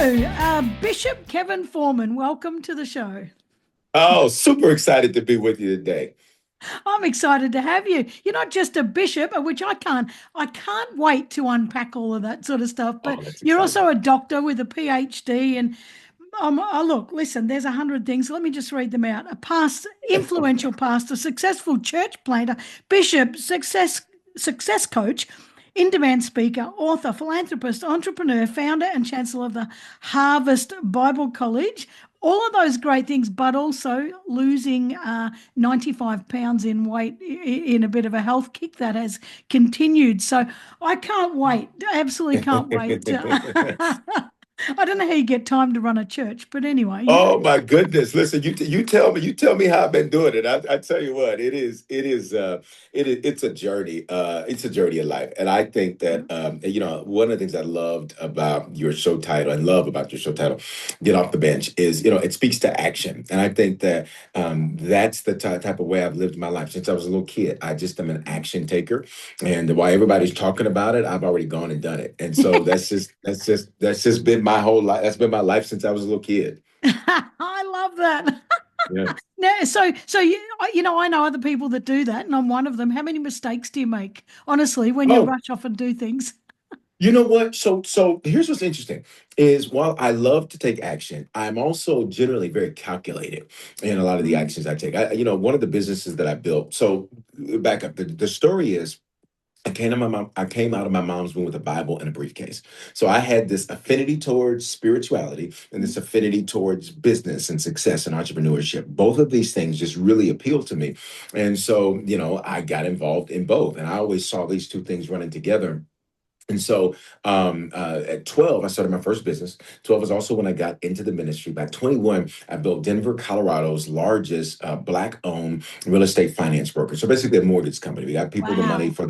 So, Bishop Kevin Foreman, welcome to the show. Oh, super excited to be with you today. I'm excited to have you. You're not just a bishop, which I can't wait to unpack all of that sort of stuff, but Oh, that's you're exciting. also a doctor with a PhD. And oh, look, listen, there's 100 things. Let me just read them out. A past, influential pastor, successful church planter, bishop, success coach, in-demand speaker, author, philanthropist, entrepreneur, founder, and chancellor of the Harvest Bible College. All of those great things, but also losing 95 pounds in weight in a bit of a health kick that has continued. So I can't wait. Absolutely can't wait. I don't know how you get time to run a church, but anyway, Oh my goodness! Listen, you tell me how I've been doing it. I tell you what, it's a journey. It's a journey of life, and I think that one of the things I loved about your show title and love about your show title, "Get Off the Bench," is it speaks to action, and I think that that's the type of way I've lived my life since I was a little kid. I just am an action taker, and while everybody's talking about it, I've already gone and done it, and so that's just been my whole life. That's been my life since I was a little kid. I love that. Yeah. Now, so I know other people that do that, and I'm one of them. How many mistakes do you make, honestly, when you Oh, rush off and do things? you know what? So here's what's interesting is while I love to take action, I'm also generally very calculated in a lot of the Mm. actions I take. One of the businesses that I built. So back up. The story is I came out of my mom's womb with a Bible and a briefcase. So I had this affinity towards spirituality and this affinity towards business and success and entrepreneurship. Both of these things just really appealed to me. And so, I got involved in both. And I always saw these two things running together. And so at 12, I started my first business. 12 is also when I got into the ministry. By 21, I built Denver, Colorado's largest Black owned real estate finance broker. So basically a mortgage company. We got people the money Wow. for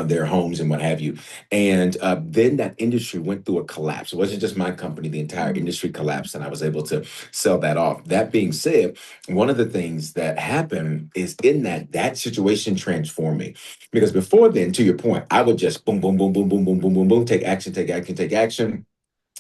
their homes and what have you. And then that industry went through a collapse. It wasn't just my company, the entire Mm. industry collapsed, and I was able to sell that off. That being said, one of the things that happened is in that situation transformed me. Because before then, to your point, I would just boom, boom, boom, boom, boom, boom, boom, boom, boom, take action, take action, take action.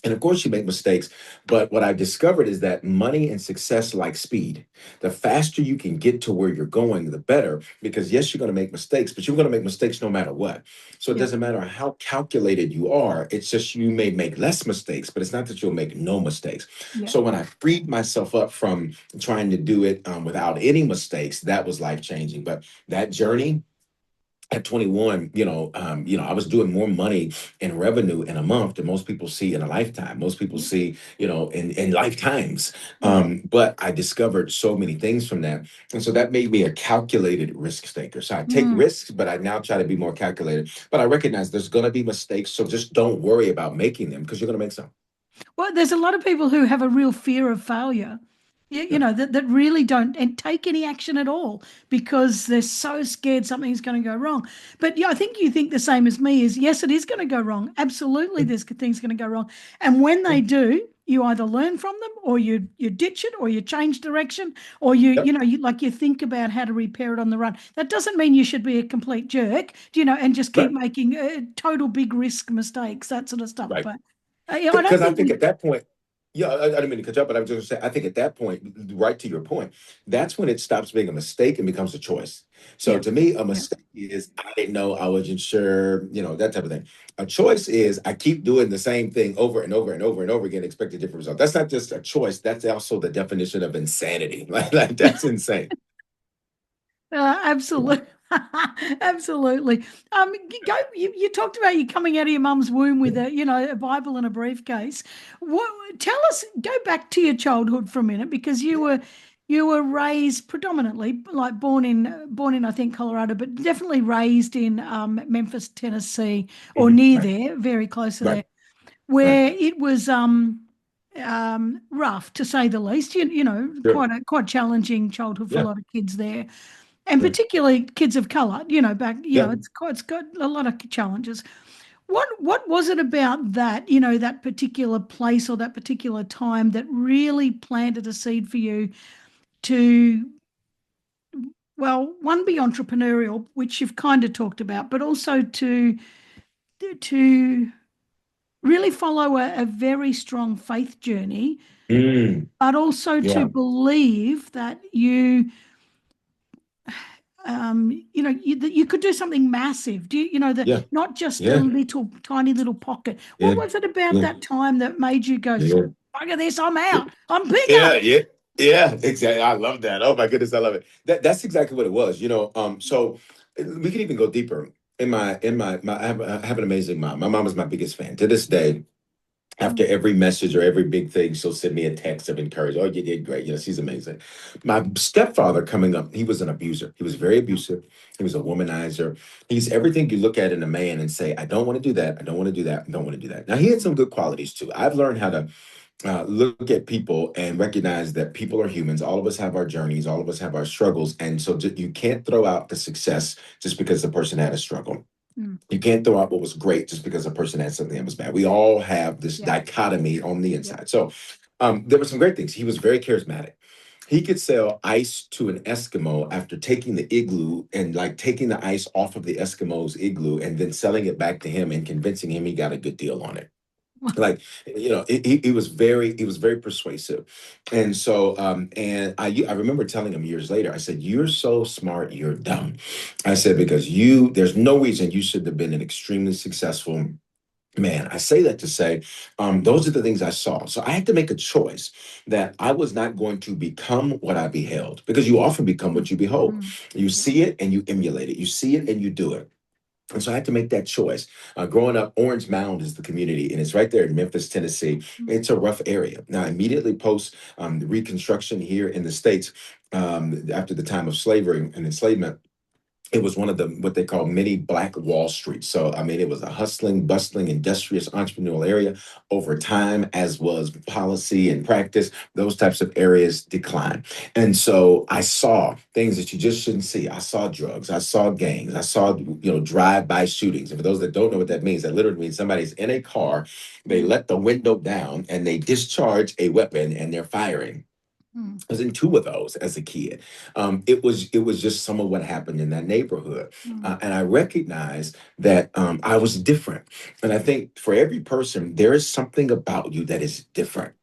And of course, you make mistakes. But what I discovered is that money and success like speed. The faster you can get to where you're going, the better. Because yes, you're going to make mistakes, but you're going to make mistakes no matter what. So it Yeah. doesn't matter how calculated you are. It's just you may make less mistakes, but it's not that you'll make no mistakes. Yeah. So when I freed myself up from trying to do it without any mistakes, that was life changing. But that journey at 21, I was doing more money in revenue in a month than most people see in a lifetime. Most people Yeah. see, in lifetimes. Yeah. But I discovered so many things from that. And so that made me a calculated risk taker. So I take Mm. risks, but I now try to be more calculated. But I recognize there's going to be mistakes. So just don't worry about making them because you're going to make some. Well, there's a lot of people who have a real fear of failure. Yeah. That really don't and take any action at all because they're so scared something's going to go wrong. But yeah, I think you think the same as me is yes, it is going to go wrong. Absolutely, there's things going to go wrong. And when they do, you either learn from them or you ditch it or you change direction or Yep. you think about how to repair it on the run. That doesn't mean you should be a complete jerk, and just keep Right. making total big risk mistakes, that sort of stuff. Right. But I don't Because I think think we. at that point, yeah, I didn't mean to cut you up, but I was just going to say, I think at that point, right to your point, that's when it stops being a mistake and becomes a choice. So Yeah. to me, a Yeah. mistake is I didn't know, I wasn't sure, that type of thing. A choice is I keep doing the same thing over and over and over and over again, expect a different result. That's not just a choice. That's also the definition of insanity. Like that's insane. Absolutely. Absolutely. You talked about you coming out of your mum's womb with a Bible and a briefcase. Tell us, go back to your childhood for a minute because you were raised predominantly like born in I think Colorado, but definitely raised in Memphis, Tennessee, or Mhm. near Right, there, very close to right, there, right. where it was rough to say the least. Sure. Quite challenging childhood for a Yeah, lot of kids there, and sure. particularly kids of color. Back, Yeah. it's got a lot of challenges. What was it about that, that particular place or that particular time that really planted a seed for you to, well, one, be entrepreneurial, which you've kind of talked about, but also to really follow a very strong faith journey, Mm, but also to yeah, believe that that you could do something massive. Do you, yeah, not just a yeah, little tiny little pocket. What yeah, was it about yeah, that time that made you go, yeah. bugger this, I'm out, I'm bigger? Yeah, yeah, yeah, exactly. I love that. Oh my goodness, I love it. That's exactly what it was. So we can even go deeper. I have an amazing mom. My mom is my biggest fan. To this day, after Mm, every message or every big thing, she'll send me a text of encouragement. Oh, you did great. She's amazing. My stepfather coming up, he was an abuser. He was very abusive. He was a womanizer. He's everything you look at in a man and say, I don't want to do that. I don't want to do that. I don't want to do that. Now, he had some good qualities too. I've learned how to look at people and recognize that people are humans. All of us have our journeys. All of us have our struggles. And so you can't throw out the success just because the person had a struggle. mm, You can't throw out what was great just because a person had something that was bad. We all have this yep, dichotomy on the yep. inside. So there were some great things. He was very charismatic. He could sell ice to an Eskimo after taking the igloo and like taking the ice off of the Eskimo's igloo and then selling it back to him and convincing him he got a good deal on it. Like, he was very persuasive. And so and I remember telling him years later, I said, you're so smart, you're dumb. I said, because there's no reason you should have been an extremely successful man. I say that to say, those are the things I saw. So I had to make a choice that I was not going to become what I beheld, because you often become Mm, what you behold. mm, You yep, see it and you emulate it. You see it and you do it. And so I had to make that choice. Growing up, Orange Mound is the community, and it's right there in Memphis, Tennessee. mm, It's a rough area. Now, immediately post the Reconstruction here in the States, after the time of slavery and enslavement, it was one of the what they call mini Black Wall Street. So I mean, it was a hustling, bustling, industrious, entrepreneurial area. Over time, as was policy and practice, those types of areas decline. And so I saw things that you just shouldn't see. I saw drugs, I saw gangs, I saw drive-by shootings. And for those that don't know what that means, that literally means somebody's in a car, they mm, let the window down, and they discharge a weapon, and they're firing. mm, I was in two of those as a kid. It was just some of what happened in that neighborhood, mm, and I recognized that I was different. And I think for every person, there is something about you that is different.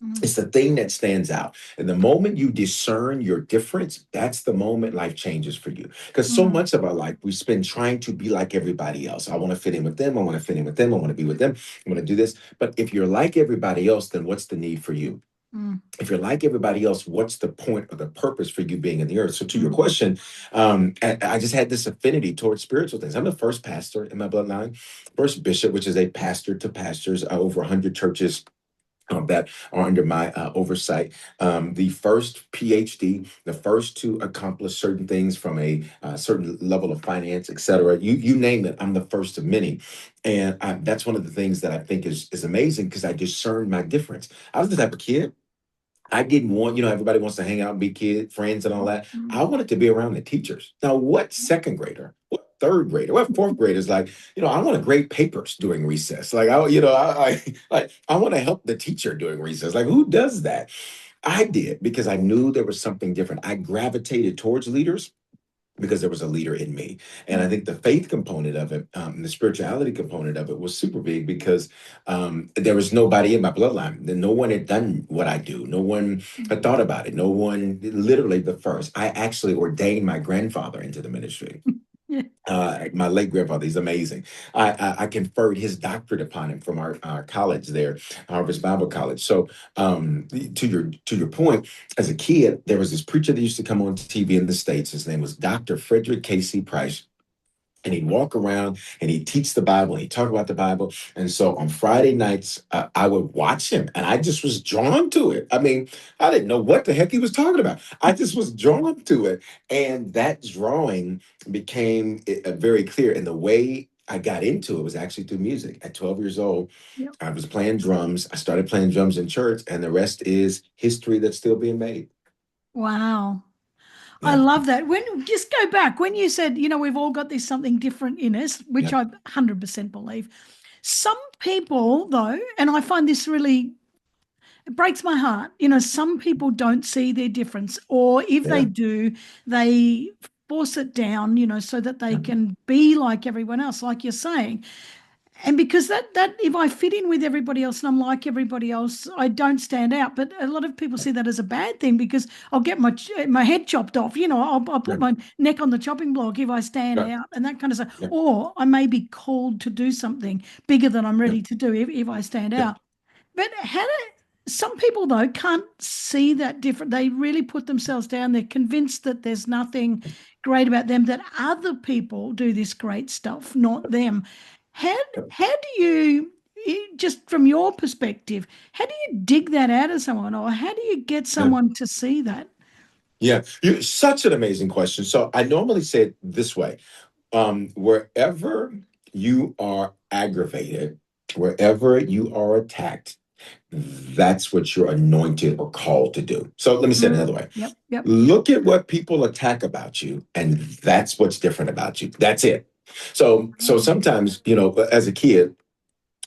mm, It's the thing that stands out. And the moment you discern your difference, that's the moment life changes for you. Because so mm, much of our life we spend trying to be like everybody else. I want to fit in with them. I want to fit in with them. I want to be with them. I want to do this. But if you're like everybody else, then what's the need for you? mm, If you're like everybody else, what's the point or the purpose for you being in the earth? So, to your mm, question, I just had this affinity towards spiritual things. I'm the first pastor in my bloodline, first bishop, which is a pastor to pastors, over 100 churches that are under my oversight. The first PhD, the first to accomplish certain things from a certain level of finance, et cetera. You name it, I'm the first of many. And that's one of the things that I think is amazing, because I discern my difference. I was the type of kid, I didn't want, everybody wants to hang out and be kid friends and all that. mm, I wanted to be around the teachers. Now, what second grader, what third grader, what fourth grader is like, I want to grade papers during recess. Like, I want to help the teacher during recess. Like, who does that? I did, because I knew there was something different. I gravitated towards leaders because there was a leader in me. And I mm, think the faith component of it, the spirituality component of it was super big, because there was nobody in my bloodline. No one had done what I do. No one had thought about it. No one, literally the first. I actually ordained my grandfather into the ministry. mm. Yeah. My late grandfather, he's amazing. I conferred his doctorate upon him from our college there, Harvest Bible College. So to your point, as a kid, there was this preacher that used to come on TV in the States. His name was Dr. Frederick Casey Price. And he'd walk around and he'd teach the Bible and he'd talk about the Bible. And so on Friday nights, I would watch him, and I just was drawn to it. I mean, I didn't know what the heck he was talking about. I just was drawn to it. And that drawing became very clear. And the way I got into it was actually through music. At 12 years old, Yep. I was playing drums. I started playing drums in church, and the rest is history that's still being made. Wow. I Yeah. love that. When just go back when you said, we've all got this something different in us, which Yeah. I 100% believe. Some people, though, and I find this really, it breaks my heart. Some people don't see their difference, or if they Yeah. do, they force it down, so that they Yeah. can be like everyone else, like you're saying. And because that if I fit in with everybody else and I'm like everybody else, I don't stand out. But a lot of people see that as a bad thing because I'll get my head chopped off. I'll put Yeah, my neck on the chopping block if I stand yeah, out and that kind of stuff. yeah, Or I may be called to do something bigger than I'm yeah, ready to do if I stand yeah, out. But how do some people though can't see that different? They really put themselves down. They're convinced that there's nothing great about them, that other people do this great stuff, not them. How yeah. how do you just from your perspective, how do you dig that out of someone, or how do you get Yeah. someone to see that? Yeah, such an amazing question. So I normally say it this way. Wherever you are aggravated, wherever you are attacked, that's what you're anointed or called to do. So let me say it another way. Yep, yep. Look at what people attack about you, and that's what's different about you. That's it. So Mm. sometimes, as a kid,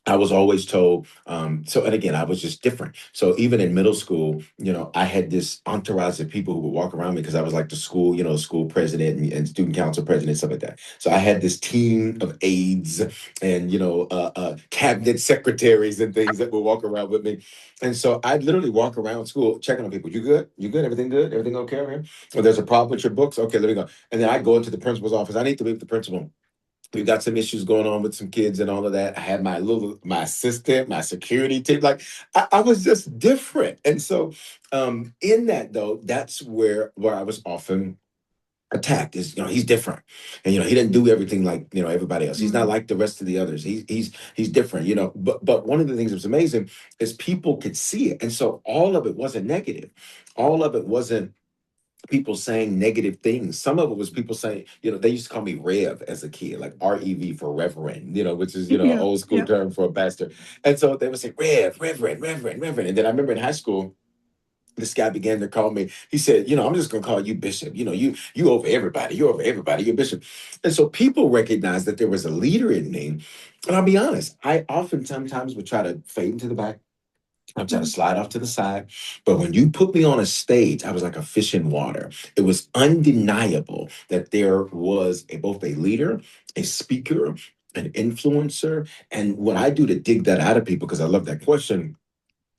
I was always told, and again, I was just different. So even in middle school, I had this entourage of people who would walk around me because I was like the school, school president and student council president, stuff like that. So I had this team of aides and, cabinet secretaries and things that would walk around with me. And so I'd literally walk around school checking on people. You good? You good? Everything good? Everything okay over here? Or there's a problem with your books? Okay, let me go. And then I go into the principal's office. I need to meet with the principal. We've got some issues going on with some kids and all of that. I had my assistant, my security team. Like I was just different. And so in that though, that's where I was often attacked is, he's different. And he didn't do everything like, everybody else. He's not Mm. like the rest of the others. He's different, but one of the things that was amazing is people could see it. And so all of it wasn't negative. All of it wasn't people saying negative things. Some of it was people saying, they used to call me Rev as a kid, like REV for reverend, which is, an Yeah, old school yeah. term for a pastor. And so they would say, Rev, Reverend, Reverend, Reverend. And then I remember in high school, this guy began to call me. He said, I'm just gonna call you Bishop. You over everybody. You're over everybody. You're Bishop. And so people recognized that there was a leader in me. And I'll be honest, I often sometimes would try to fade into the back. I'm trying to Mm. slide off to the side. But when you put me on a stage, I was like a fish in water. It was undeniable that there was both a leader, a speaker, an influencer. And what I do to dig that out of people, because I love that question,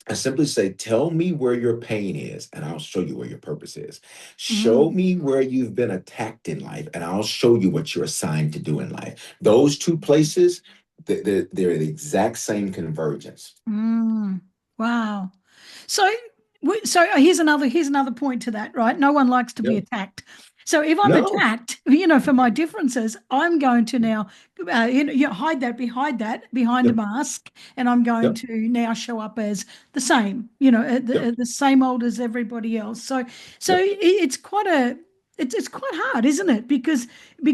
I simply say, tell me where your pain is, and I'll show you where your purpose is. Show Mm. me where you've been attacked in life, and I'll show you what you're assigned to do in life. Those two places, they're the exact same convergence. Mm. Wow. So, so here's another point to that, right? No one likes to be Yep. attacked. So if I'm No. attacked, for my differences, I'm going to now, hide that behind a Yep. mask, and I'm going Yep. to now show up as the same, Yep. the same old as everybody else. So Yep. it's quite it's quite hard, isn't it? Because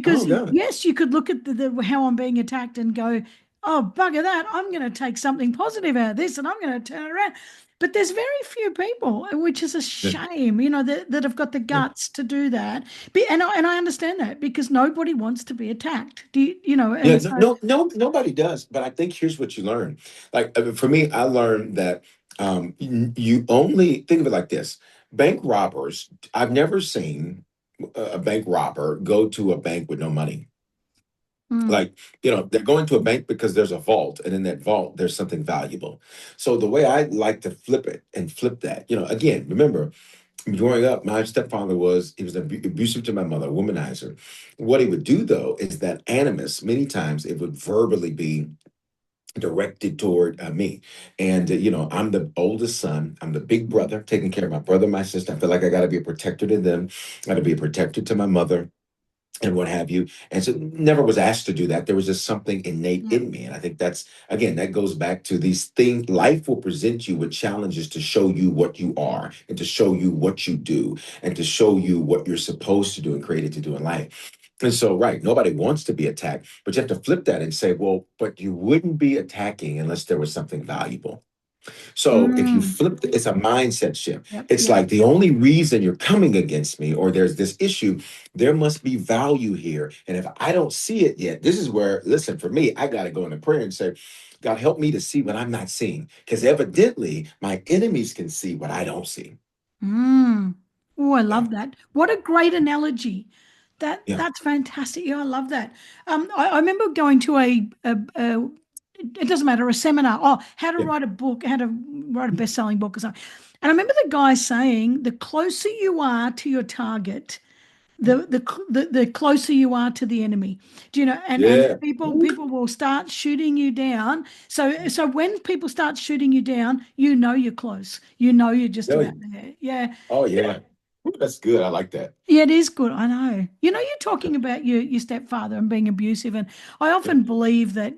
Oh God. yes, you could look at how I'm being attacked and go, oh, bugger that, I'm going to take something positive out of this and I'm going to turn it around. But there's very few people, which is a Yeah. shame, that have got the Yeah. guts to do that. And I understand that because nobody wants to be attacked. Do Yeah, and so, no, nobody does. But I think here's what you learn. Like for me, I learned that you only think of it like this: bank robbers. I've never seen a bank robber go to a bank with no money. mm, Like they're going to a bank because there's a vault, and in that vault there's something valuable. So the way I like to flip it and flip that, again, remember growing up, my stepfather he was abusive to my mother, a womanizer. What he would do though is that animus, many times it would verbally be directed toward me. And I'm the oldest son. I'm the big brother, taking care of my brother, my sister. I feel like I got to be a protector to them. I got to be a protector to my mother and what have you. And so never was asked to do that. There was just something innate yeah. in me. And I think that's, again, that goes back to these things. Life will present you with challenges to show you what you are and to show you what you do and to show you what you're supposed to do and created to do in life. And so, right, nobody wants to be attacked, but you have to flip that and say, well, but you wouldn't be attacking unless there was something valuable. So if you Mm, flip it's a mindset shift. yep, It's yep. like the only reason you're coming against me or there's this issue, there must be value here. And if I don't see it yet, this is where, listen, for me, I got to go into prayer and say, God, help me to see what I'm not seeing. Because evidently my enemies can see what I don't see. Mm. Oh, I Yeah. love that. What a great analogy. Yeah. That's fantastic. Yeah, I love that. I remember going to a it doesn't matter, a seminar. Oh, how to Yeah. write a book, how to write a best-selling book or something. And I remember the guy saying, the closer you are to your target, the closer you are to the enemy. Do you know? And Yeah. people will start shooting you down. So when people start shooting you down, you know you're close. You know you're just about Really? there. Yeah. Oh yeah. Ooh, that's good. I like that. Yeah, it is good. I know. You know, you're talking about your stepfather and being abusive, and I Yeah. often believe that,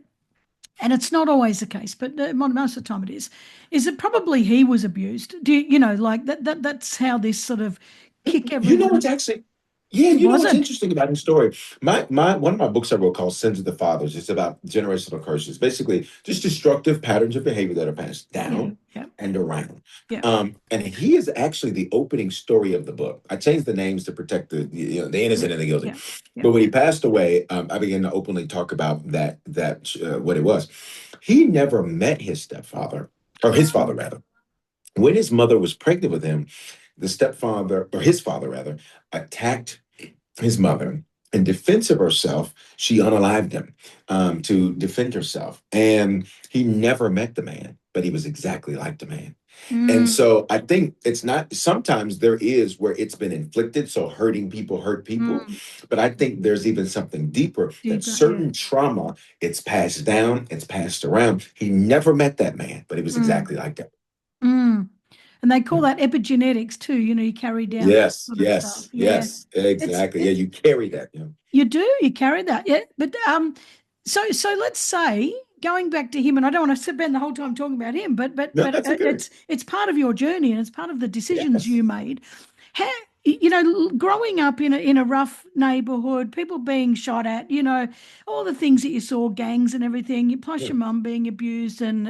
and it's not always the case, but most of the time it is that probably he was abused. You know, like that's how this sort of kick You know everyone. what's actually, yeah, you know Was what's it? interesting about his story? My one of my books I wrote called Sins of the Fathers. It's about generational curses, basically just destructive patterns of behavior that are passed Yeah, down yeah, and around. yeah. And he is actually the opening story of the book. I changed the names to protect the Yeah, innocent and the guilty. yeah, yeah. But when he passed away, I began to openly talk about what it was. He never met his stepfather, or his father Oh, rather. When his mother was pregnant with him, the stepfather, or his father rather, attacked his mother. In defense of herself, she unalived him to defend herself. And he never met the man, but he was exactly like the man. And mm, so I think it's not, sometimes there is where it's been inflicted. So hurting people hurt people. mm, But I think there's even something deeper that deeper. Yeah. certain trauma, it's passed down, it's passed around. He never met that man, but he was Mm, exactly like that. mm. And they call Yeah. that epigenetics too. You know, you carry down that Yes, sort of stuff. yes, Yeah. yes, It's exactly. Yeah, it's you carry that. Yeah. You do, you carry that. Yeah. But so let's say going back to him, and I don't want to spend the whole time talking about him, No, that's okay. it's part of your journey and it's part of the decisions you Yes. made. How, you know, growing up in a rough neighborhood, people being shot at, you know, all the things that you saw, gangs and everything, plus Yeah. your mum being abused, and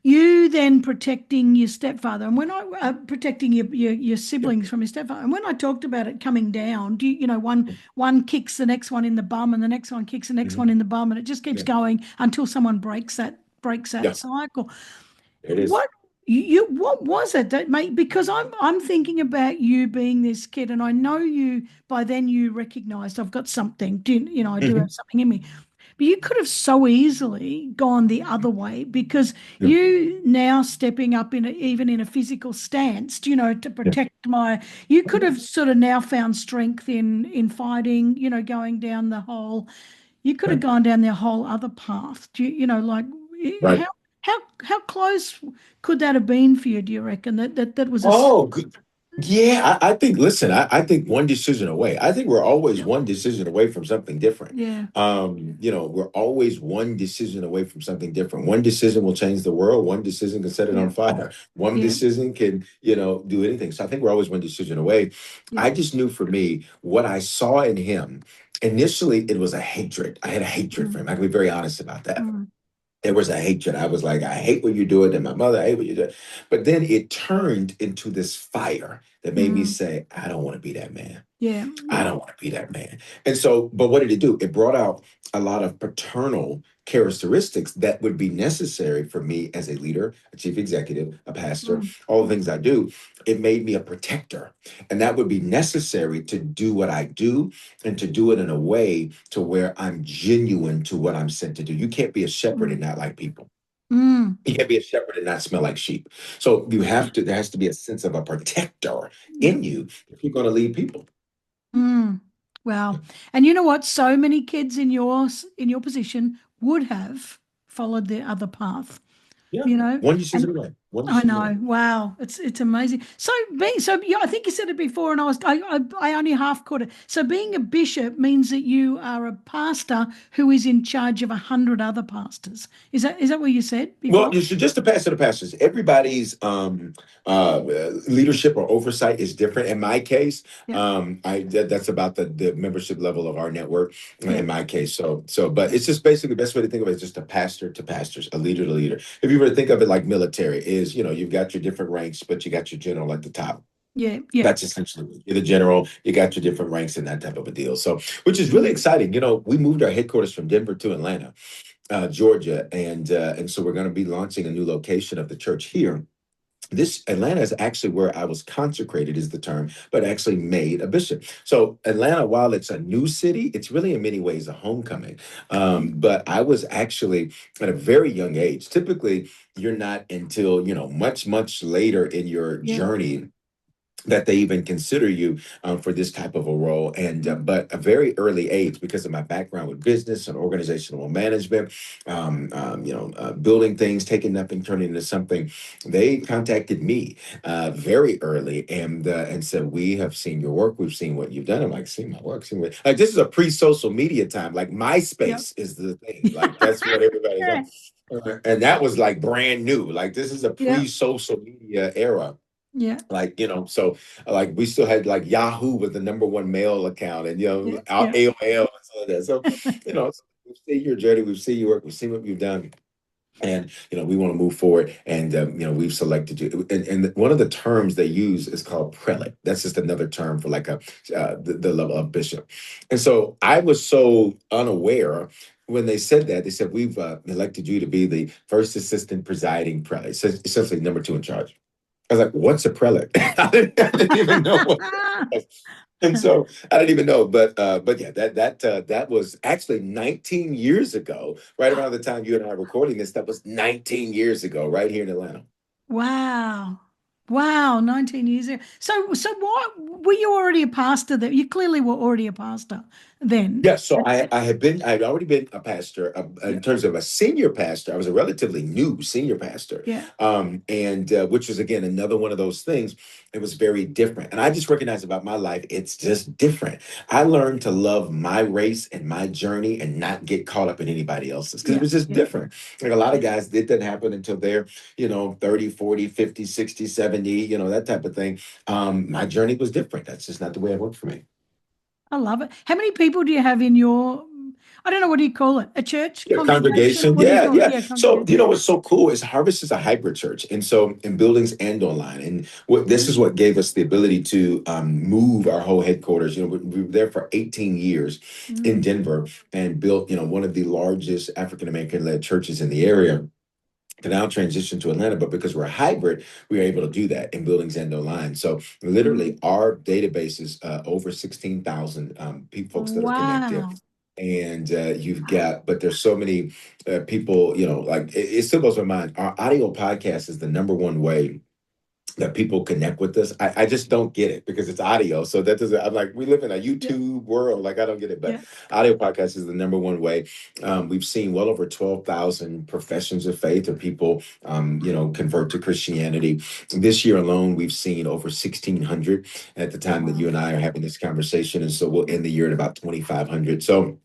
you then protecting your stepfather, and when I protecting your Yeah. siblings from your stepfather, and when I talked about it coming down, you know, one kicks the next one in the bum, and the next one kicks the next one Mhm. in the bum, and it just keeps Yeah. going until someone breaks that Yeah. cycle. It is. What what was it that made, because I'm thinking about you being this kid, and I know you by then you recognized I've got something, you know, I do Mhm. have something in me. But you could have so easily gone the other way, because Yeah. you now stepping up even in a physical stance, you know, to Yeah. protect you could have sort of now found strength in fighting, you know, going down the whole, you could Yeah. have gone down the whole other path. You know, like Right. how how close could that have been for you, do you reckon? That was a Oh, good. Yeah, I think, listen, I think one decision away. I think we're always yeah, one decision away from something different. yeah, We're always one decision away from something different. One decision will change the world. One decision can set it yeah, on fire. One yeah, decision can, do anything. So I think we're always one decision away. yeah, I just knew for me what I saw in him. Initially, it was a hatred. I had a hatred for mm, him. I can be very honest about that. mm, There was a hatred. I was like, I hate what you're doing. And my mother, I hate what you're doing. But then it turned into this fire that made me mm, say, I don't want to be that man. yeah, I yeah, don't want to be that man. And so, but what did it do? It brought out a lot of paternal characteristics that would be necessary for me as a leader, a chief executive, a pastor, mm, all the things I do. It made me a protector. And that would be necessary to do what I do and to do it in a way to where I'm genuine to what I'm sent to do. You can't be a shepherd mm, and not like people. mm, You can't be a shepherd and not smell like sheep. So there has to be a sense of a protector yeah. in you if you're going to lead people. Mm. Wow. And you know what? So many kids in your position would have followed the other path, Yeah. you know? One And decision away. One I decision away. know. Wow. It's amazing. So yeah, I think you said it before, and I only half caught it. So being a bishop means that you are a pastor who is in charge of 100 other pastors. Is that what you said Well, before? just to pass to the pastors, everybody's leadership or oversight is different. In my case, Yeah. that's about the membership level of our network. Yeah. In my case, but Yeah. it's just basically the best way to think of it is just a pastor to pastors, a leader to leader. If you were to think of it like military, is you've got your different ranks, but you got your general at the top. Yeah. Yeah. That's essentially it. You're the general. You got your different ranks and that type of a deal. So, which is really Mm. exciting. We moved our headquarters from Denver to Atlanta, Georgia, and so we're going to be launching a new location of the church here. This Atlanta is actually where I was consecrated, is the term, but actually made a bishop. So Atlanta, while it's a new city, it's really in many ways a homecoming. But I was actually at a very young age. Typically, you're not until much later in your Yeah. journey that they even consider you for this type of a role. And Mm. but a very early age, because of my background with business and organizational management, building things, taking nothing, turning into something. They contacted me very early and said, "We have seen your work. We've seen what you've done." I'm like, "Seen my work? Seen what?" Like, this is a pre-social media time. Like, Yep. MySpace is the thing. Like, that's what everybody's Yeah. on. And that was like brand new. Like, this is a Yep. pre-social media era. Yeah. Like, so like we still had like Yahoo was the number one mail account, and Yeah. Yeah. AOL and all of that. So, we've seen your journey, we've seen your work, we've seen what you've done. And we want to move forward, and we've selected you. And one of the terms they use is called prelate. That's just another term for like the level of bishop. And so I was so unaware when they said that. They said, "We've elected you to be the first assistant presiding prelate, so essentially number two in charge." I was like, "What's a prelate?" I didn't even know what that was. And so I didn't even know, but yeah, that was actually 19 years ago, right around the time you and I are recording this. That was 19 years ago, right here in Atlanta. Wow. Wow, 19 years ago. So what were you already a pastor then? You clearly were already a pastor then. Yes, so I had already been a pastor Yeah. in terms of a senior pastor. I was a relatively new senior pastor, Yeah. and which was again another one of those things. It was very different, and I just recognized about my life, it's just different. I learned to love my race and my journey, and not get caught up in anybody else's, because it Yeah. was just Yeah. different. Like a lot of Yeah. guys, it doesn't happen until they're 30, 40, 50, 60, 70, that type of thing. My journey was different. That's just not the way it worked for me. I love it. How many people do you have in your, I don't know, what do you call it? A church Yeah, congregation? congregation. What do you Yeah, call it? yeah. Yeah, So congregation. what's so cool is Harvest is a hybrid church, and so in buildings and online. And this is Mm, what gave us the ability to move our whole headquarters. We were there for 18 years in mm, Denver, and built one of the largest African American led churches in the area. To now transition to Atlanta, but because we're a hybrid, we are able to do that in buildings and online. So mm. literally, our database is over 16,000 folks that are connected. Wow. And but there's so many people, like it still blows my mind. Our audio podcast is the number one way that people connect with us. I just don't get it because it's audio. So that doesn't, I'm like, we live in a Yeah. YouTube world. Like, I don't get it. But Yeah. audio podcast is the number one way. We've seen well over 12,000 professions of faith or people, convert to Christianity. This year alone, we've seen over 1,600 at the time that Wow. you and I are having this conversation. And so we'll end the year at about 2,500. So,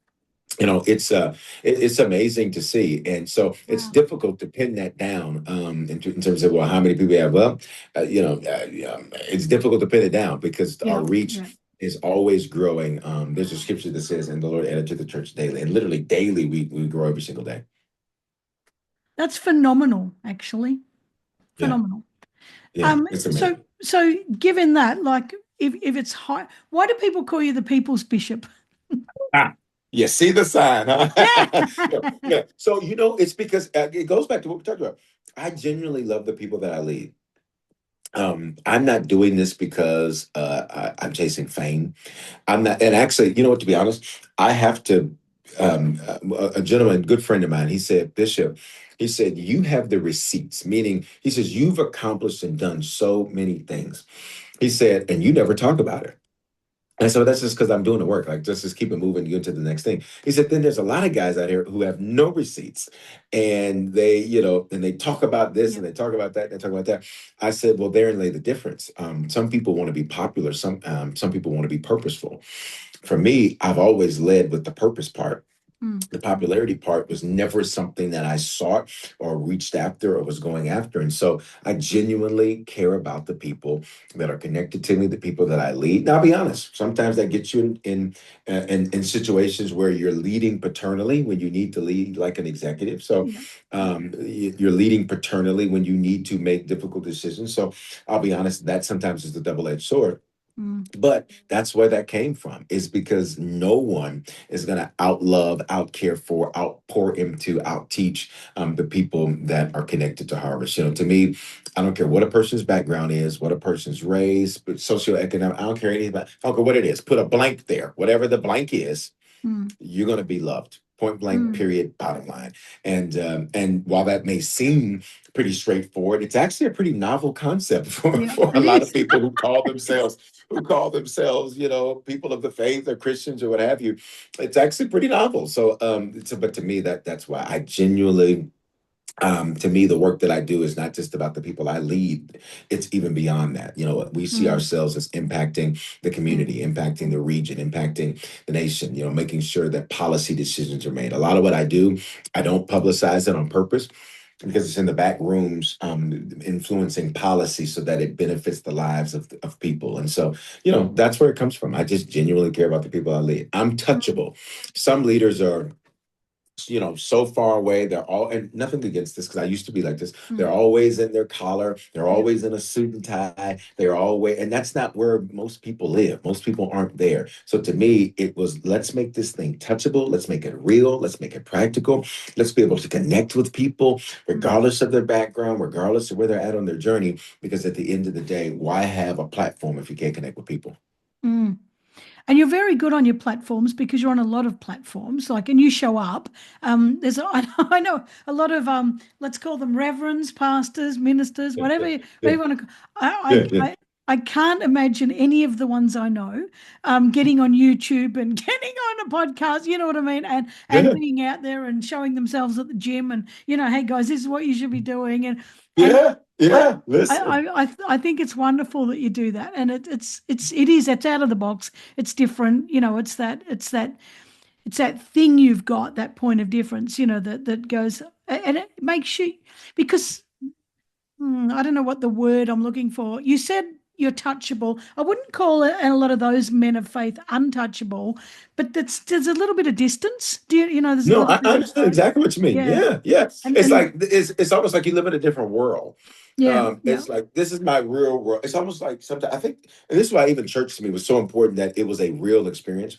it's amazing to see, and so it's Wow. difficult to pin that down in terms of, well, how many people we have. Well, it's difficult to pin it down because our Yeah. reach Yeah. is always growing. There's a scripture that says, "And the Lord added to the church daily," and literally daily we grow every single day. That's phenomenal, actually. Yeah, Phenomenal. yeah, Um, it's so amazing. so given that, like if it's high, why do people call you the people's bishop? Ah, you see the sign, huh? Yeah, Yeah. yeah. So it's because it goes back to what we talked about. I genuinely love the people that I lead. I'm not doing this because I'm chasing fame. I'm not, and actually, you know what? To be honest, I have to. A gentleman, good friend of mine, he said, "Bishop," he said, "You have the receipts," meaning he says you've accomplished and done so many things. He said, "And you never talk about it." And so that's just because I'm doing the work. Like, just keep it moving, you into the next thing. He said, then there's a lot of guys out here who have no receipts, and they talk about this Yeah. and they talk about that and they talk about that. I said, well, therein lay the difference. Some people want to be popular. Some people want to be purposeful. For me, I've always led with the purpose part. Mm, The mm. popularity part was never something that I sought or reached after or was going after. And so I genuinely care about the people that are connected to me, the people that I lead. Now, I'll be honest, sometimes that gets you in situations where you're leading paternally when you need to lead like an executive. So Yeah. Yeah. you're leading paternally when you need to make difficult decisions. So I'll be honest, that sometimes is the double edged sword. But that's where that came from, is because no one is going to outlove, outcare for, outpour into, outteach the people that are connected to Harvest. To me, I don't care what a person's background is, what a person's race, but socioeconomic, I don't care anything about, I don't care what it is. Put a blank there, whatever the blank is, Mm. you're going to be loved. Point blank, Mm. period, bottom line. And while that may seem pretty straightforward, it's actually a pretty novel concept Yeah, for a it lot of is. people who call themselves, people of the faith or Christians or what have you. It's actually pretty novel. But to me, that's why I genuinely, to me, the work that I do is not just about the people I lead. It's even beyond that. We see Mm. ourselves as impacting the Mm. community, impacting the region, impacting the nation, making sure that policy decisions are made. A lot of what I do, I don't publicize it on purpose because it's in the back rooms, influencing policy so that it benefits the lives of people. And so, that's where it comes from. I just genuinely care about the people I lead. I'm Mm. touchable. Some leaders are so far away. They're all, and nothing against this because I used to be like this. They're Mm. always in their collar. They're Yeah. always in a suit and tie. They're always, and that's not where most people live. Most people aren't there. So to me, it was, let's make this thing touchable. Let's make it real. Let's make it practical. Let's be able to connect with people, Mm. regardless of their background, regardless of where they're at on their journey. Because at the end of the day, why have a platform if you can't connect with people? Mm. And you're very good on your platforms because you're on a lot of platforms, and you show up. I know a lot of let's call them reverends, pastors, ministers, whatever Yeah, you want to. yeah, yeah, I can't imagine any of the ones I know getting on YouTube and getting on a podcast. You know what I mean? And yeah, being out there and showing themselves at the gym and hey guys, this is what you should be doing. And yeah, I, yeah. Listen. I think it's wonderful that you do that, and it's out of the box. It's different, it's that thing you've got, that point of difference, that goes, and it makes you, because I don't know what the word I'm looking for. You said you're touchable. I wouldn't call it, a lot of those men of faith untouchable, but there's a little bit of distance. There's a No, little I bit of understand exactly what you mean. yeah, Yeah, yeah. It's and like it's almost like you live in a different world. yeah, yeah. It's like this is my real world. It's almost like sometimes I think, and this is why even church to me was so important, that it was a real experience.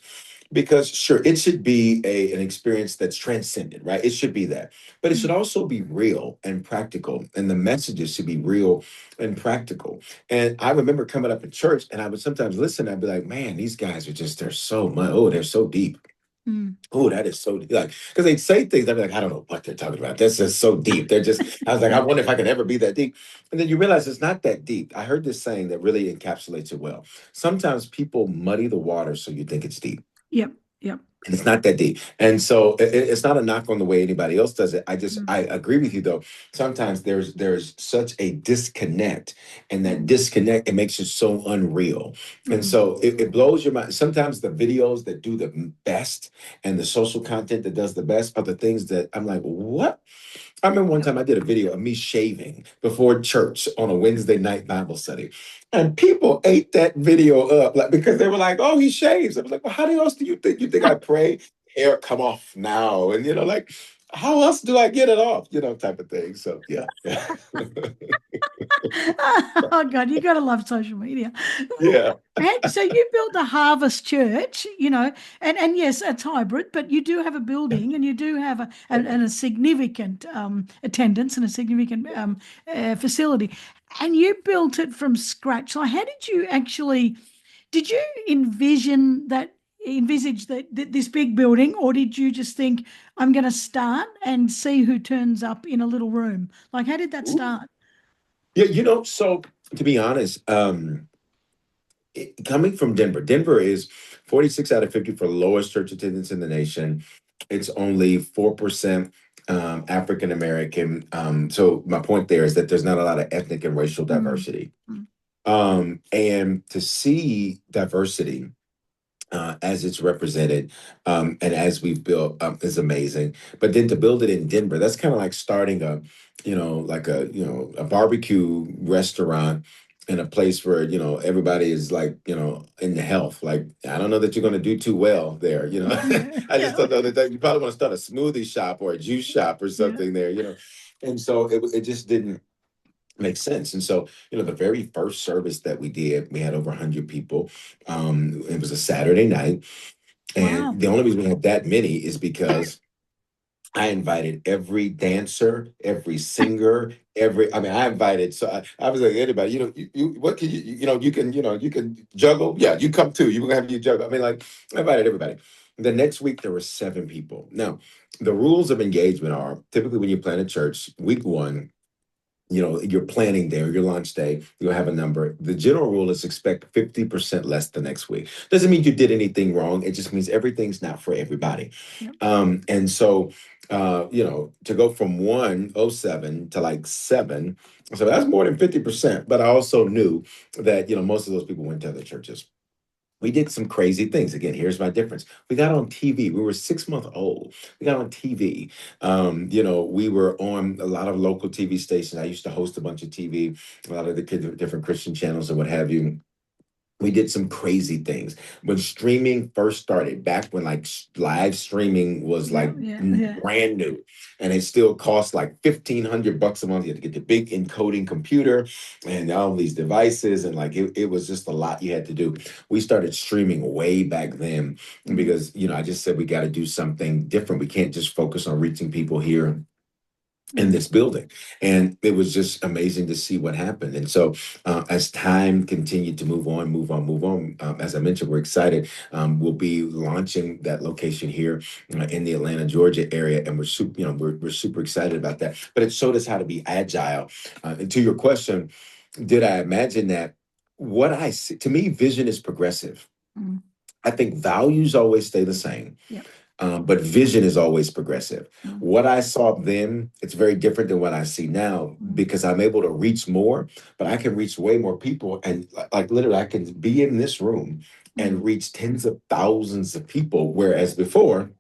Because sure, it should be an experience that's transcended, right? It should be that, but it should Mm. also be real and practical, and the messages should be real and practical. And I remember coming up in church, and I would sometimes listen. I'd be like, "Man, these guys are just—they're so much. Oh, they're so deep. Mm. Oh, that is so like," because they'd say things. I'd be like, "I don't know what they're talking about. That's just so deep." They're just. I was like, I wonder if I could ever be that deep. And then you realize it's not that deep. I heard this saying that really encapsulates it well. Sometimes people muddy the water so you think it's deep. Yep, yep. And it's not that deep. And so it's not a knock on the way anybody else does it. I Mm. agree with you though. Sometimes there's such a disconnect, and that Mm. disconnect, it makes it so unreal. And Mm. so it blows your mind. Sometimes the videos that do the best and the social content that does the best are the things that I'm like, what? I remember one Yep. time I did a video of me shaving before church on a Wednesday night Bible study. And people ate that video up, like, because they were like, "Oh, he shaves." I was like, "Well, how else do you think? You think I pray? Hair come off now?" And like, how else do I get it off? Type of thing. So yeah. Oh God, you gotta love social media. Yeah. And so you built a Harvest Church, and yes, it's hybrid, but you do have a building and you do have a significant attendance and a significant facility, and you built it from scratch. So how did you actually? Did you envisage that this big building, or did you just think, I'm going to start and see who turns up in a little room? Like, how did that Ooh. start? Yeah, so to be honest, coming from Denver, Denver is 46 out of 50 for lowest church attendance in the nation. It's only 4% African American. So my point there is that there's not a lot of ethnic and racial Mm, diversity. mm, And to see diversity as it's represented, and as we've built, is amazing. But then to build it in Denver, that's kind of like starting like a barbecue restaurant in a place where everybody is like in the health. Like, I don't know that you're going to do too well there. yeah, I just yeah, don't know that you probably want to start a smoothie shop or a juice shop or yeah. something there. And so it just didn't Makes sense. And so, the very first service that we did, we had over 100 people. It was a Saturday night. And Wow. the only reason we had that many is because I invited every dancer, every singer, I invited, so I was like, anybody, what can you can juggle. Yeah, you come too. You can have you juggle. I mean, like, I invited everybody. The next week, there were 7 people. Now, the rules of engagement are typically when you plan a church, week one, your planning day or your launch day, you'll have a number. The general rule is expect 50% less the next week. Doesn't mean you did anything wrong. It just means everything's not for everybody. Yep. And so, to go from 107 to like 7, so that's more than 50%. But I also knew that, most of those people went to other churches. We did some crazy things. Again, here's my difference. We got on TV. We were 6 months old. We got on TV. We were on a lot of local TV stations. I used to host a bunch of TV, a lot of the different Christian channels and what have you. We did some crazy things when streaming first started, back when like live streaming was Yeah, like yeah, yeah. brand new, and it still cost like $1,500 a month. You had to get the big encoding computer and all these devices, and like it was just a lot you had to do. We started streaming way back then Mm, because I just said we got to do something different. We can't just focus on reaching people here in mm, this building. And it was just amazing to see what happened. And so, as time continued to move on, as I mentioned, we're excited. We'll be launching that location here in the Atlanta, Georgia area. And we're super excited about that. But it showed us how to be agile. And to your question, did I imagine that? What I see, to me, vision is progressive. mm. I think values always stay the same, Yep. but vision is always progressive. Mm, What I saw then, it's very different than what I see now mm, because I'm able to reach more, but I can reach way more people. And like literally, I can be in this room mm. and reach tens of thousands of people. Whereas before,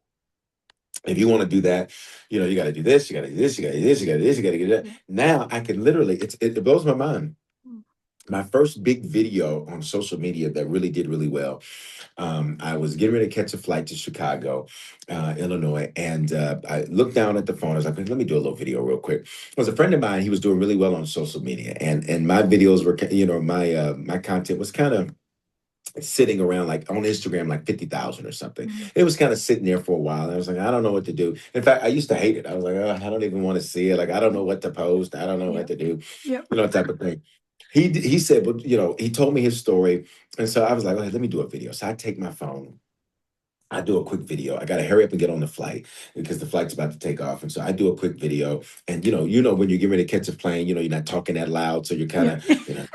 if you want to do that, you got to do this, you got to do this, you got to do this, you got to do this, you got to do that. Yeah. Now I can literally, it blows my mind. Mm, My first big video on social media that really did really well, I was getting ready to catch a flight to Chicago, Illinois, and I looked down at the phone. I was like, let me do a little video real quick. It was a friend of mine. He was doing really well on social media, and my videos were, my content was kind of sitting around like on Instagram, like 50,000 or something. mm. It was kind of sitting there for a while. And I was like, I don't know what to do. In fact, I used to hate it. I was like, oh, I don't even want to see it. Like, I don't know what to post. I don't know what Yep. to do, Yep. type of thing. He said, but he told me his story. And so I was like, okay, let me do a video. So I take my phone. I do a quick video. I got to hurry up and get on the flight because the flight's about to take off. And so I do a quick video. And when you're getting ready to catch a plane, you're not talking that loud. So you're kind Yep. of,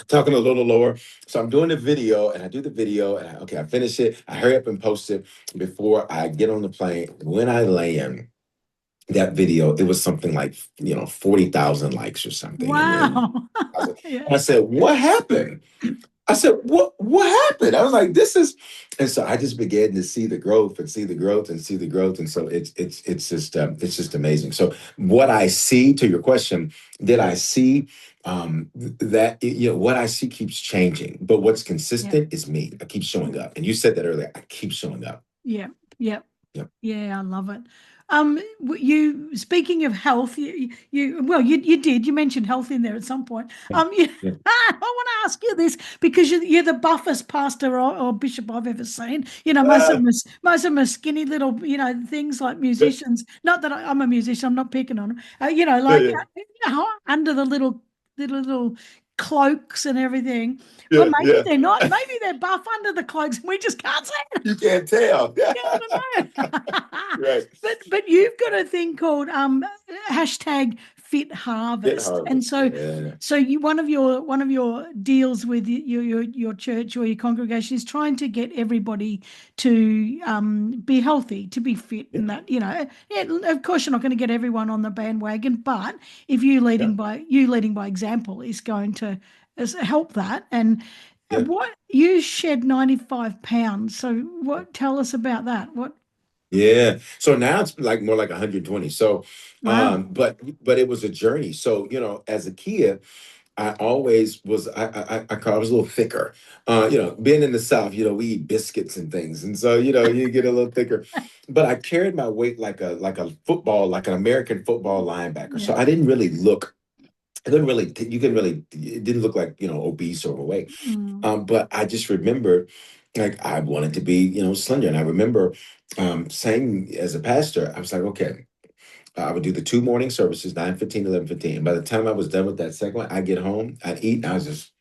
talking a little lower. So I'm doing the video and I do the video and I finish it. I hurry up and post it before I get on the plane. When I land, that video, it was something like, 40,000 likes or something. And Wow. I was like, Yeah. and I said, what happened? I said, what happened? I was like, this is, and so I just began to see the growth and see the growth and see the growth. And so it's just amazing. So what I see, to your question, did I see that what I see keeps changing, but what's Yep. consistent is me. I keep showing Yep. up. And you said that earlier. I keep showing up. Yep. Yep. Yep. Yeah, I love it. You speaking of health, you mentioned health in there at some point. Yeah. Yeah. I want to ask you this because you're the buffest pastor or bishop I've ever seen. Ah, Most of them are skinny little, things like yeah, musicians. Not that I'm a musician, I'm not picking on them. Like yeah, under the little cloaks and everything. Well, yeah, maybe yeah. they're not. Maybe they're buff under the cloaks, and we just can't see it. You can't tell. Yeah, I don't know. Right. But you've got a thing called hashtag Fit Get Harvest, and harvest. so Yeah. so you one of your deals with your church or your congregation is trying to get everybody to be healthy, to be fit, Yeah. and that yeah, of course you're not going to get everyone on the bandwagon, but if Yeah. you leading by example is going to help that and Yeah. what you shed 95 pounds. So what tell us about that? What Yeah. So now it's like more like 120. So, wow. but it was a journey. So, as a kid, I always was, I was a little thicker. Being in the South, we eat biscuits and things. And so, you get a little thicker. But I carried my weight like a football, like an American football linebacker. So Yeah. I didn't really look I couldn't really, you can really, it didn't look like, obese or overweight. Mm. But I just remember, like, I wanted to be, slender. And I remember saying as a pastor, I was like, okay, I would do the two morning services, 9:15, 11:15. And by the time I was done with that second one, I get home, I'd eat, and I was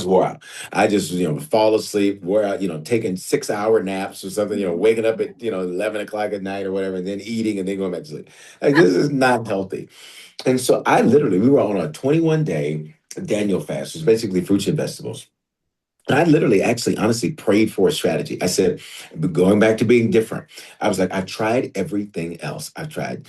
wore out. I just, fall asleep, wore out, taking 6 hour naps or something, waking up at, 11 o'clock at night or whatever, and then eating and then going back to sleep. Like, this is not healthy. And so we were on a 21-day Daniel fast, which is basically fruits and vegetables. And I literally, actually, honestly prayed for a strategy. I said, going back to being different, I was like, I've tried everything else. I've tried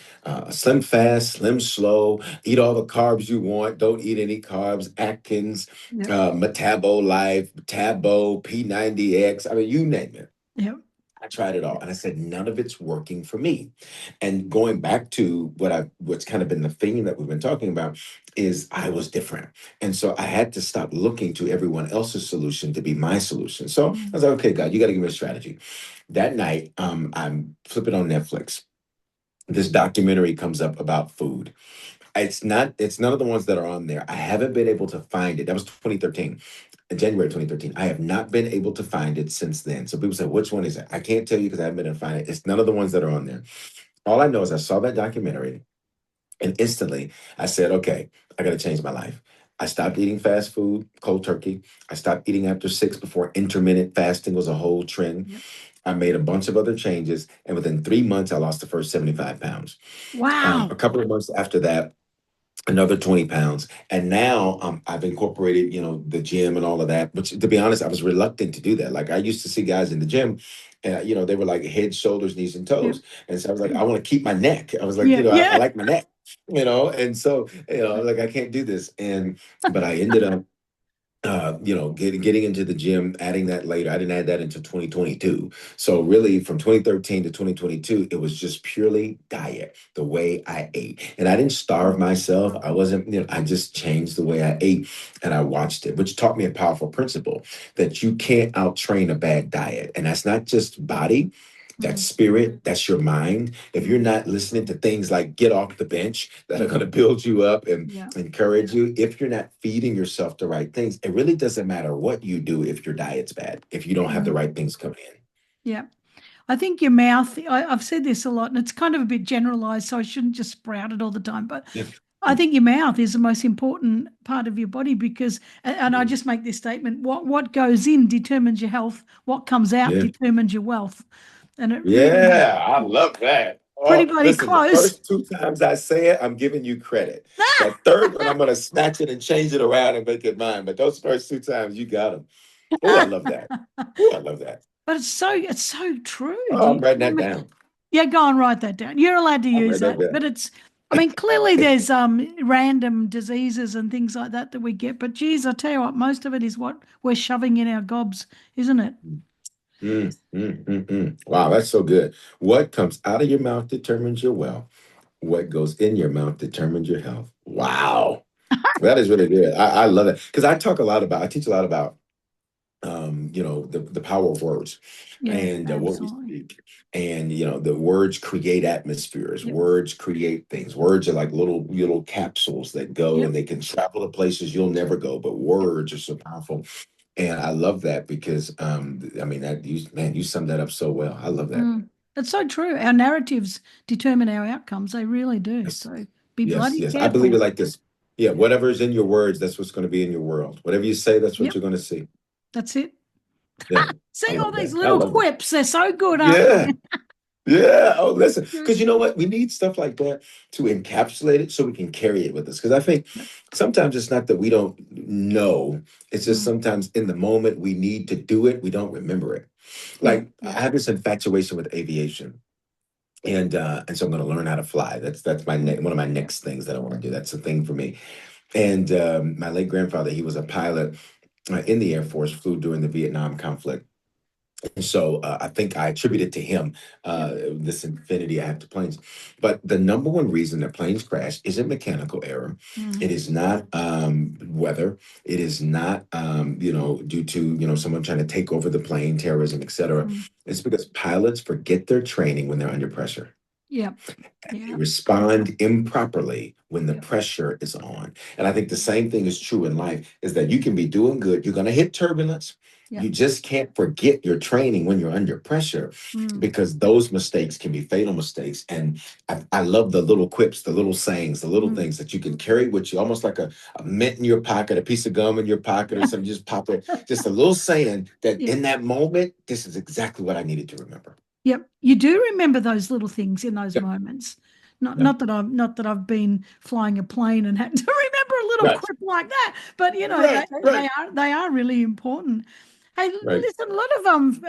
slim fast, slim slow, eat all the carbs you want, don't eat any carbs, Atkins, Yep. Metabo Life, Tabo, P90X. I mean, you name it. Yep. I tried it all, and I said none of it's working for me. And going back to what's kind of been the theme that we've been talking about is I was different, and so I had to stop looking to everyone else's solution to be my solution. So I Mm. was like, okay, God, you got to give me a strategy. That night, I'm flipping on Netflix. This documentary comes up about food. It's none of the ones that are on there. I haven't been able to find it. That was 2013, in January 2013. I have not been able to find it since then. So people say, which one is it? I can't tell you because I haven't been able to find it. It's none of the ones that are on there. All I know is I saw that documentary and instantly I said, okay, I got to change my life. I stopped eating fast food, cold turkey. I stopped eating after 6 before intermittent fasting was a whole trend. Yep. I made a bunch of other changes. And within 3 months, I lost the first 75 pounds. A Wow. couple of months after that, another 20 pounds. And now I've incorporated, the gym and all of that. But to be honest, I was reluctant to do that. Like I used to see guys in the gym, and, they were like head, shoulders, knees, and Yep. toes. And so I was like, I want to keep my neck. I was like, Yeah. I Yeah. like my neck, and so, I was like, I can't do this. But I ended up getting into the gym, adding that later. I didn't add that until 2022. So really from 2013 to 2022, it was just purely diet, the way I ate. And I didn't starve myself. I wasn't, I just changed the way I ate and I watched it, which taught me a powerful principle that you can't out train a bad diet. And that's not just body. That's Mm. spirit, that's your mind. If you're not listening to things like get off the bench that are going to build you up and Yeah. encourage you, if you're not feeding yourself the right things, it really doesn't matter what you do if your diet's bad, if you don't have the Mm. right things coming in. Yeah. I think your mouth, I've said this a lot, and it's kind of a bit generalized, so I shouldn't just sprout it all the time. But Yeah. I think your mouth is the most important part of your body because, and I Mm. just make this statement: what goes in determines your health. What comes out Yeah. determines your wealth, and it really Yeah, I love that. pretty Oh, bloody listen, the close. first two times I say it, I'm giving you credit. That third one, I'm going to snatch it and change it around and make it mine. But those first two times, you got them. Oh, I love that. Oh, I love that. But it's so true. Oh, I'm writing that down. Yeah, go and write that down. You're allowed to I'm use writing that that, down. but I mean, clearly there's random diseases and things like that we get. But geez, I tell you what, most of it is what we're shoving in our gobs, isn't it? Wow, that's so good. What comes out of your mouth determines your wealth. What goes in your mouth determines your health. Wow. That is really good. I love it. Because I teach a lot about the power of words Yeah, and what we absolutely. speak. And the words create atmospheres, Yep, words create things. Words are like little capsules that go yep, and they can travel to places you'll never go, but yep. words are so powerful. And I love that because I mean you summed that up so well. I love that. Mm. That's so true. Our narratives determine our outcomes. They really do. Yes, So be yes, bloody yes. I believe careful. it like this. Yeah, whatever's in your words, that's what's going to be in your world. Whatever you say, that's what Yep, you're going to see. that's it. Yeah, I See all love these that. I little love that. quips. They're so good, aren't Yeah. they? Yeah. Oh, listen, Good. because you know what? We need stuff like that to encapsulate it so we can carry it with us. Because I think Yep. sometimes it's not that we don't know, it's just Mm. sometimes in the moment we need to do it, we don't remember it. Yeah, Like I yeah. have this infatuation with aviation. And so I'm going to learn how to fly. That's Mm. one of my next things that I want to do. That's a thing for me. And my late grandfather, he was a pilot in the Air Force, flew during the Vietnam conflict. So I think I attribute it to him, Yep. this infinity I have to planes. But the number one reason that planes crash isn't mechanical error. Mm. It is not weather. It is not, due to, someone trying to take over the plane, terrorism, et cetera. Mm. It's because pilots forget their training when they're under pressure. Yeah. They Yeah. respond improperly when the Yeah. pressure is on. And I think the same thing is true in life is that you can be doing good. You're going to hit turbulence. Yeah. You just can't forget your training when you're under pressure Mm. because those mistakes can be fatal mistakes. And I love the little quips, the little sayings, the little Mm. things that you can carry with you, almost like a mint in your pocket, a piece of gum in your pocket or Yeah. something. Just pop it, just a little saying that Yeah. in that moment, this is exactly what I needed to remember. Yep. You do remember those little things in those Yep. moments. Not Yep. not that I've been flying a plane and had to remember a little Right. quip like that, but Right. Right. they are really important. Hey, Right. listen, a lot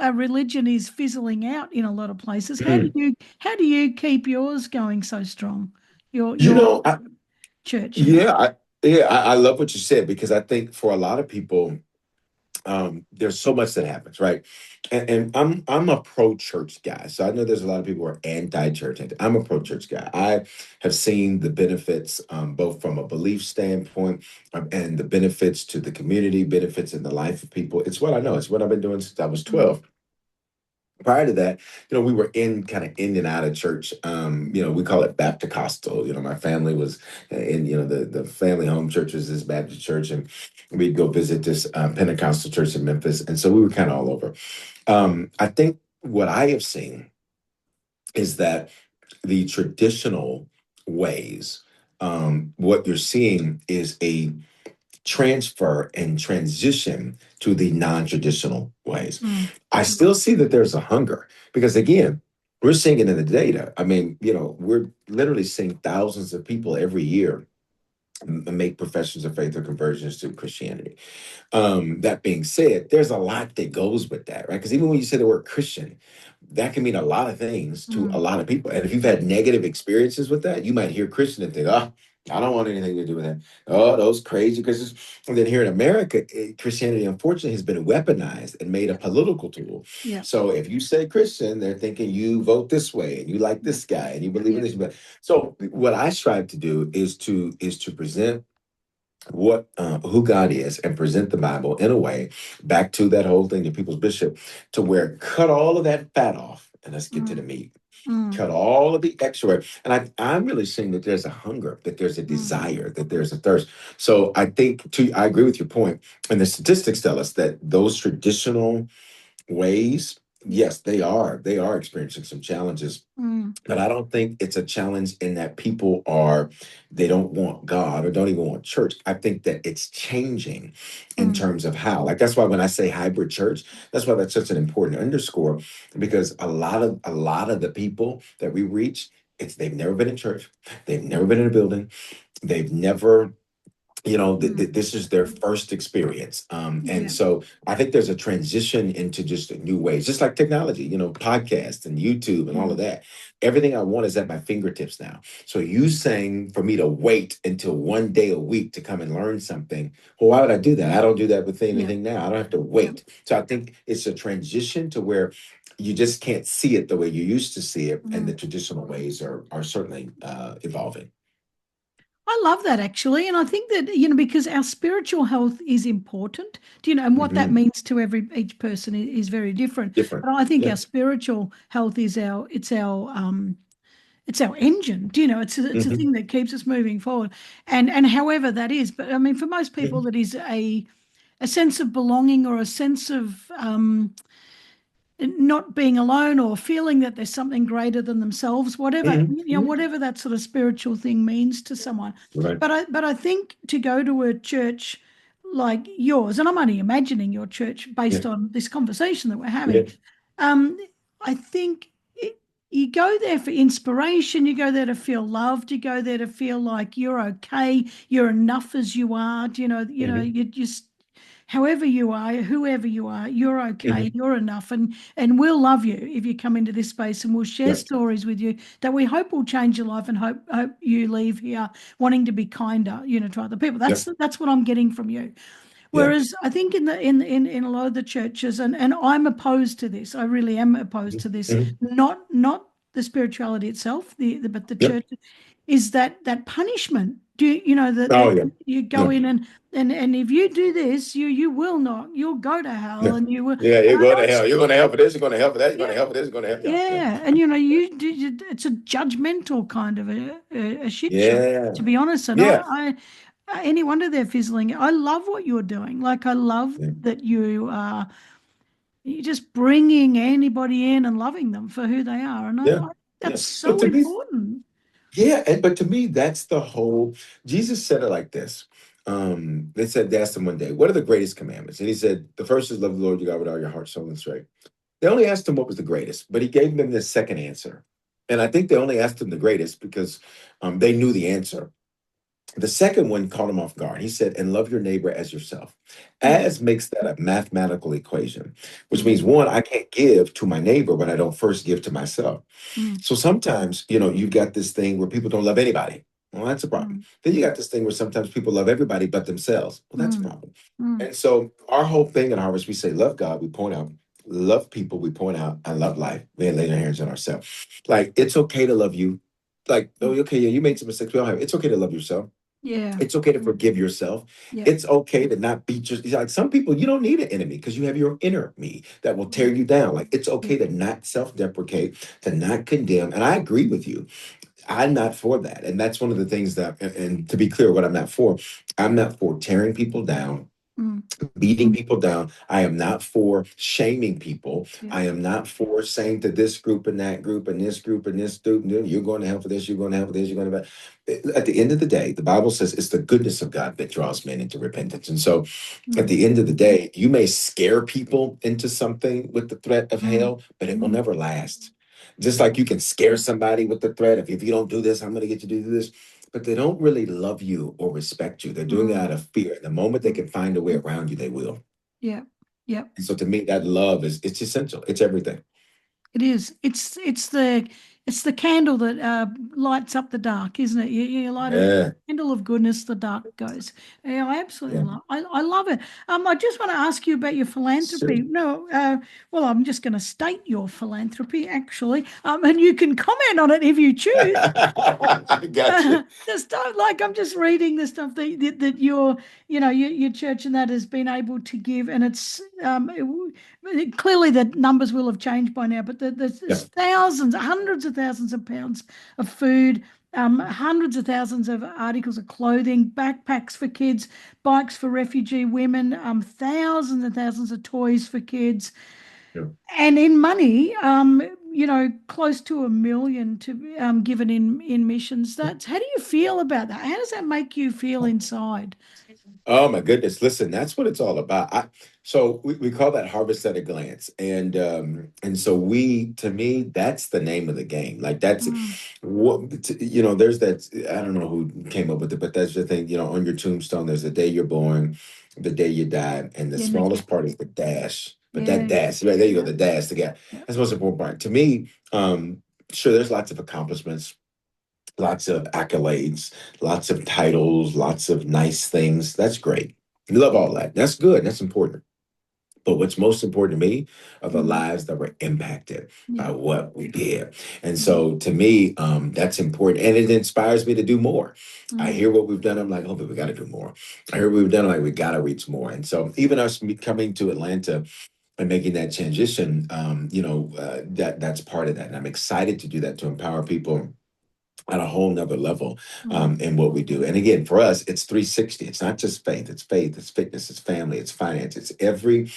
of religion is fizzling out in a lot of places. Mhm. How do you keep yours going so strong? You Your know, church. yeah, I love what you said because I think for a lot of people, there's so much that happens, right? And I'm a pro-church guy, so I know there's a lot of people who are anti-church. I'm a pro-church guy. I have seen the benefits, both from a belief standpoint, and the benefits to the community, benefits in the life of people. It's what I know. It's what I've been doing since I was Mm, 12. Prior to that, we were in kind of in and out of church. We call it Baptist-costal. My family was in, the family home church was this Baptist church, and we'd go visit this Pentecostal church in Memphis. And so we were kind of all over. I think what I have seen is that the traditional ways, what you're seeing is a transfer and transition to the non-traditional ways. mm, I still see that there's a hunger because again, we're seeing it in the data. I mean, we're literally seeing thousands of people every year make professions of faith or conversions to Christianity. That being said, there's a lot that goes with that, right? Because even when you say the word Christian, that can mean a lot of things to a mm, lot of people. And if you've had negative experiences with that, you might hear Christian and think, oh, I don't want anything to do with that. Oh, those crazy Christians. And then here in America, Christianity, unfortunately, has been weaponized and made a yeah, political tool. yeah, So if you say Christian, they're thinking you vote this way and you like yeah, this guy and you believe in yeah. this. So what I strive to do is to present what who God is and present the Bible in a way back to that whole thing to people's bishop to where cut all of that fat off and let's get to the Mm, meat. mm, Cut all of the extra. And I'm really seeing that there's a hunger, that there's a mm, desire, that there's a thirst. So I agree with your point. And the statistics tell us that those traditional ways, yeah. yes, they are experiencing some challenges, Mm, but I don't think it's a challenge in that they don't want God or don't even want church. I think that it's changing in mm, terms of how. Like that's why when I say hybrid church, that's why that's such an important underscore because a lot of the people that we reach, they've never been in church, they've never been in a building, they've never mm, this is their first experience. And yeah. so I think there's a transition into just new ways, just like technology, podcasts and YouTube and all of Mm, that. Everything I want is at my fingertips now. So you saying for me to wait until one day a week to come and learn something, well, why would I do that? I don't do that with yeah. anything now. I don't have to Yeah. wait. So I think it's a transition to where you just can't see it the way you used to see it. And the Mm. traditional ways are certainly evolving. I love that actually. And I think that, because our spiritual health is important, and what that Hmm. means to each person is very different. Different. But I think Yeah. our spiritual health is it's our engine. It's a Hmm. thing that keeps us moving forward. And however that is, but I mean, for most people, that is a sense of belonging or a sense of not being alone or feeling that there's something greater than themselves, whatever Hmm. whatever that sort of spiritual thing means to someone. Right. But I think to go to a church like yours, and I'm only imagining your church Yeah. based on this conversation that we're Yeah. having, um, I think you go there for inspiration, you go there to feel loved, you go there to feel like you're okay, you're enough as you are. Hmm. You just however you are, whoever you are, you're okay, Hmm. you're enough, and we'll love you if you come into this space, and we'll share Yeah. stories with you that we hope will change your life, and hope you leave here wanting to be kinder, to other people. Yeah. That's what I'm getting from you. Yeah. Whereas I think in a lot of the churches, and I'm opposed to this. I really am opposed to this. Hmm. Not the spirituality itself, but the Yep. church. is that punishment. Do you know that Oh yeah, you go yeah, in and if you do this, you will not, you'll go to hell, yeah. and you will. Yeah, And you're I going know to hell. You're going to hell for this. You're going to hell for that. You're going yeah, to hell for this. You're going to hell. Yeah, yeah, yeah, and it's a judgmental kind of a shit show, yeah, to be honest. And yeah. any wonder they're fizzling it. I love what you're doing. Like I love Yeah. that you're just bringing anybody in and loving them for who they are, and Yeah. that's Yeah. But so to me, important. yeah, but to me, that's the whole. Jesus said it like this. They asked him one day, "What are the greatest commandments?" And he said, "The first is love the Lord your God with all your heart, soul, and strength." They only asked him what was the greatest, but he gave them this second answer. And I think they only asked him the greatest because they knew the answer. The second one caught him off guard. He said, and love your neighbor as yourself. Mm, As makes that a mathematical equation, which means mm, one, I can't give to my neighbor when I don't first give to myself. mm, So sometimes, you've got this thing where people don't love anybody. Well, that's a problem. mm, Then you got this thing where sometimes people love everybody but themselves. Well, that's a mm, problem. mm. And so our whole thing at Harvest, we say, love God, we point out, love people, we point out, and love life. We lay our hands on ourselves. Like, it's okay to love you. Like, oh, okay, yeah, you made some mistakes. We all have. It's okay to love yourself. Yeah, It's okay to forgive yourself. yeah, It's okay to not beat your like some people, you don't need an enemy because you have your inner me that will tear yeah, you down. Like it's yeah. okay to not self-deprecate, to not condemn. And I agree with you. I'm not for that. And that's one of the things that, and to be clear, what I'm not for tearing people down, Mm, beating people down. I am not for shaming people. yeah, I am not for saying to this group and that group and this group and this student, you're going to hell for this, you're going to hell for this, you're going to. At the end of the day, the Bible says it's the goodness of God that draws men into repentance. And so at mm, the end of the day, you may scare people into something with the threat of mm, hell, but it will mm. never last. Just like you can scare somebody with the threat of if you don't do this, I'm going to get you to do this, but they don't really love you or respect you. They're doing it Mm, out of fear. The moment they mm. can find a way around you, they will. Yeah, yeah. And so to me, that love it's essential. It's everything. It is. It's the candle that lights up the dark, isn't it? You light a Yeah. candle of goodness, the dark goes. Yeah, I absolutely Yeah. love. I love it. I just want to ask you about your Sure. philanthropy. No, well, I'm just going to state your philanthropy actually, and you can comment on it if you choose. I got you. The stuff like I'm just reading the stuff that your church and that has been able to give, and it's clearly the numbers will have changed by now, but there's Yeah. thousands, hundreds of thousands of pounds of food, hundreds of thousands of articles of clothing, backpacks for kids, bikes for refugee women, thousands and thousands of toys for kids, Yeah. and in money, close to 1 million to given in missions. That's how do you feel about that? How does that make you feel inside? Oh my goodness. Listen, that's what it's all about. So we call that harvest at a glance. And so to me, that's the name of the game. Like that's Mm, what there's that I don't know who came up with it, but that's the thing, on your tombstone, there's the day you're born, the day you die, and the yeah, and smallest part is the dash. But that yeah, dash, right there you go, yeah, the dash, the guy. yeah. That's the most important part. To me, sure, there's lots of accomplishments, lots of accolades, lots of titles, lots of nice things. That's great. We love all that. That's good. That's important. But what's most important to me are the Mm, lives that were impacted by yeah. what we did. And Mm, so to me, that's important. And it inspires me to do more. I mm, hear what we've done. I'm like, oh, but we got to do more. I hear what we've done. I'm like, we got to reach more. And so even us coming to Atlanta and making that transition, that's part of that. And I'm excited to do that, to empower people at a whole nother level mm, in what we do. And again, for us, it's 360. It's not just faith, it's fitness, it's family, it's finance, it's every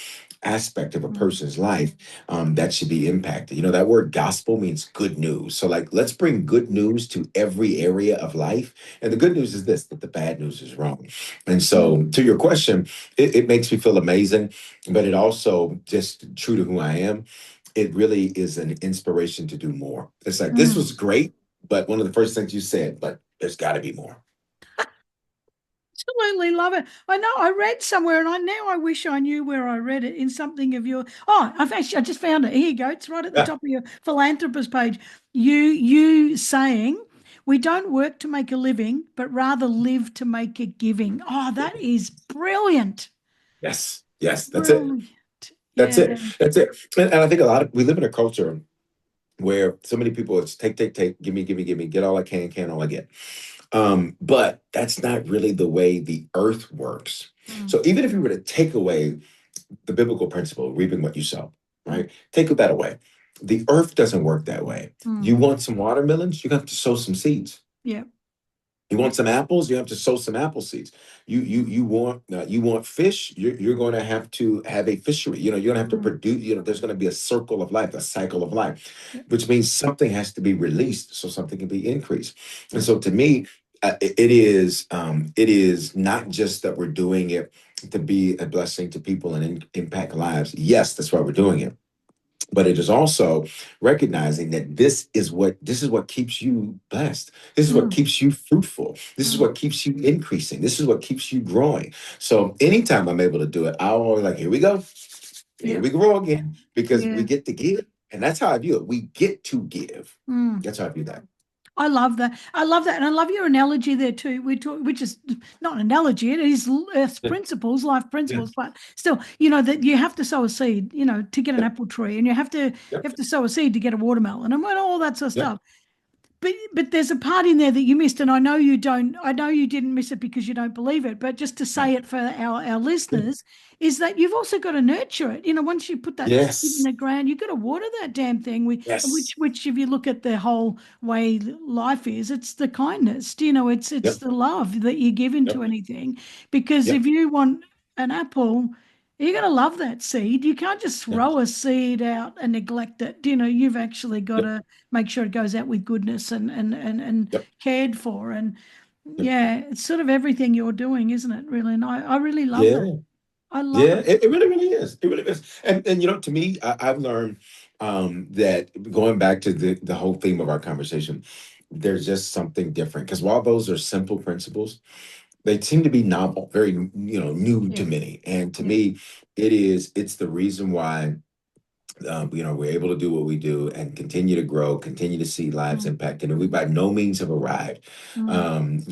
aspect of a mm, person's life that should be impacted. That word gospel means good news. So, like, let's bring good news to every area of life. And the good news is this, that the bad news is wrong. And mm, so, to your question, it makes me feel amazing, but it also, just true to who I am, it really is an inspiration to do more. It's like, this mm. was great, but one of the first things you said, but there's got to be more. Absolutely love it. I know I read somewhere, and I wish I knew where I read it in something of your. Oh, I just found it. Here you go. It's right at the Yeah. top of your philanthropist page. You saying we don't work to make a living, but rather live to make a giving. Oh, that is brilliant. Yes. Yes. That's it. Brilliant. That's Yeah. it. That's it. And I think we live in a culture where so many people it's take, give me, get all I can, all I get. But that's not really the way the earth works. Mm, So even if you were to take away the biblical principle, reaping what you sow, mm, right? Take that away. The earth doesn't work that way. mm. You want some watermelons, you have to sow some seeds. Yeah. You want some apples, you have to sow some apple seeds. You want fish, you're going to have a fishery. You're going to have to Mm, produce. There's going to be a circle of life, a cycle of life, yeah. which means something has to be released so something can be increased. And Yeah. so, to me, it is not just that we're doing it to be a blessing to people and impact lives. Yes, that's why we're doing it, but it is also recognizing that this is what keeps you blessed. This is what Mm, keeps you fruitful. This is mm. what keeps you increasing. This is what keeps you growing. So anytime I'm able to do it, I always like, here we go. Here Yeah. we grow again, because we Yeah. get to give. And that's how I view it. We get to give. Mm. That's how I view that. I love that. I love that. And I love your analogy there too. We talk, which is not an analogy, it is Yeah. principles, life Yeah. principles, but still, that you have to sow a seed, to get an Yep. apple tree, and you have to Yep. sow a seed to get a watermelon and all that sort of Yep. stuff. But there's a part in there that you missed, and I know you don't. I know you didn't miss it because you don't believe it. But just to say Right. it for our Yeah. listeners, is that you've also got to nurture it. Once you put that seed in Yes. the ground, you've got to water that damn thing. Yes. Which if you look at the whole way life is, it's the kindness. It's Yep. the love that you give into Yep. anything. Because if Yep. you want an apple, you're going to love that seed. You can't just Yep. throw a seed out and neglect it. You've actually got Yep. to make sure it goes out with goodness and Yep. cared for. And Yep. yeah, it's sort of everything you're doing, isn't it? Really. And I really love that. Yeah. I love Yeah, it. it really, really is. It really is. And to me, I've learned that going back to the whole theme of our conversation, there's just something different. Because while those are simple principles, they seem to be novel, very, new to Yeah. many. And to Yeah. me, it's the reason why we're able to do what we do and continue to grow, continue to see lives Mm, impacted. And we by no means have arrived. mm.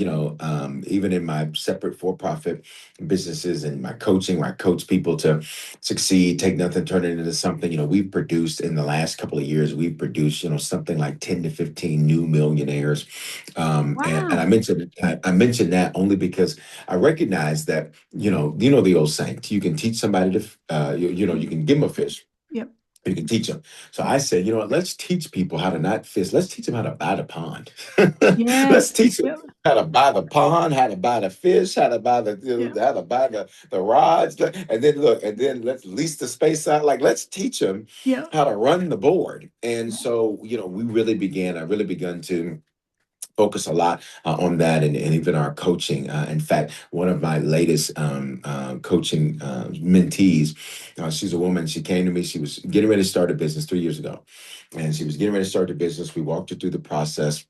Even in my separate for-profit businesses and my coaching, where I coach people to succeed, take nothing, turn it into something. We've produced in the last couple of years, we've produced, something like 10 to 15 new millionaires. And I Wow. mentioned that only because I recognize that, the old saying, you can teach somebody to, you can give them a fish. Yep. You can teach them. So Yep. I said, you know what? Let's teach people how to not fish. Let's teach them how to buy the pond. Let's Yes. teach them Yep. how to buy the pond, how to buy the fish, how to buy Yep. how to buy the rods, and then look, and then let's lease the space out. Like let's teach them Yep. how to run the board. And so, I really begun to focus a lot on that, and even our coaching. In fact, one of my latest coaching mentees, she's a woman. She came to me. She was getting ready to start a business 3 years ago, and she was getting ready to start a business. We walked her through the process.